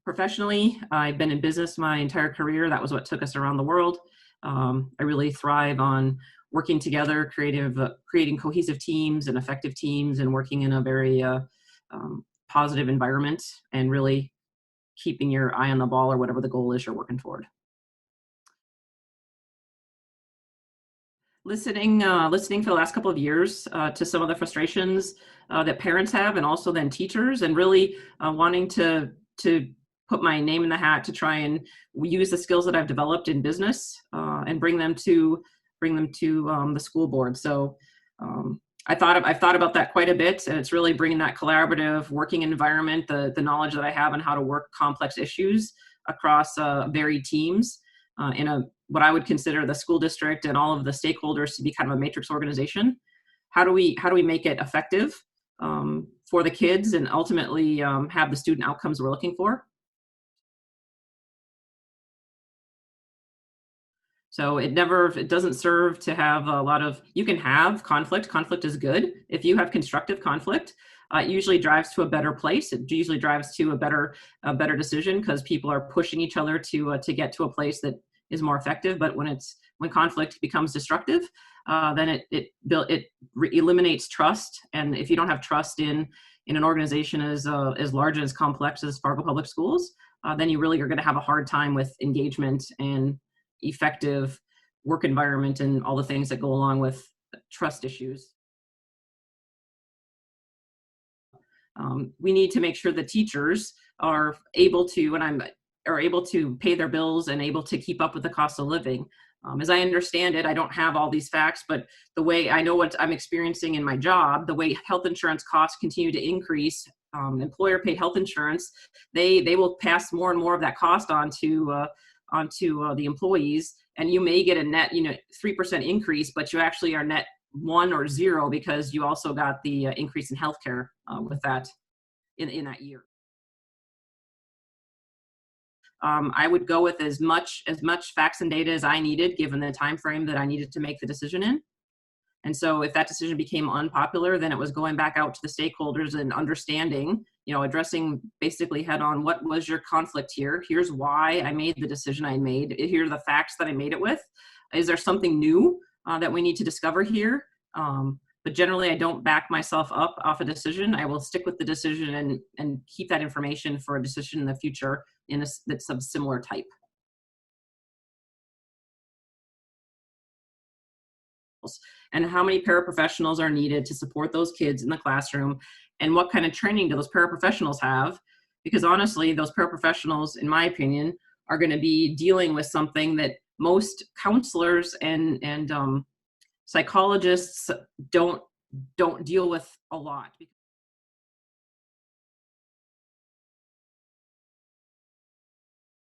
Professionally, I've been in business my entire career. That was what took us around the world. I really thrive on working together, creating cohesive teams and effective teams, and working in a very positive environment, and really keeping your eye on the ball or whatever the goal is you're working toward. Listening for the last couple of years to some of the frustrations that parents have, and also then teachers, and really wanting to put my name in the hat to try and use the skills that I've developed in business and bring them to the school board. So I've thought about that quite a bit, and it's really bringing that collaborative working environment, the knowledge that I have on how to work complex issues across varied teams in what I would consider the school district and all of the stakeholders to be kind of a matrix organization. How do we make it effective for the kids, and ultimately have the student outcomes we're looking for? So it doesn't serve to have a lot of, you can have conflict. Conflict is good. If you have constructive conflict, it usually drives to a better place. It usually drives to a better decision, because people are pushing each other to get to a place that is more effective. But when conflict becomes destructive, then it eliminates trust. And if you don't have trust in an organization as large and as complex as Fargo Public Schools, then you really are going to have a hard time with engagement and effective work environment and all the things that go along with trust issues. We need to make sure the teachers are able to pay their bills and able to keep up with the cost of living. As I understand it, I don't have all these facts, but the way I know what I'm experiencing in my job, the way health insurance costs continue to increase, employer paid health insurance, they will pass more and more of that cost onto the employees, and you may get a net 3% increase, but you actually are net 1 or 0 because you also got the increase in healthcare with that in that year. I would go with as much facts and data as I needed, given the time frame that I needed to make the decision in. And so if that decision became unpopular, then it was going back out to the stakeholders and understanding, addressing basically head on, what was your conflict here? Here's why I made the decision I made. Here are the facts that I made it with. Is there something new that we need to discover here? But generally, I don't back myself up off a decision. I will stick with the decision and keep that information for a decision in the future that's of similar type. And how many paraprofessionals are needed to support those kids in the classroom, and what kind of training do those paraprofessionals have? Because honestly, those paraprofessionals, in my opinion, are going to be dealing with something that most counselors and psychologists don't deal with a lot.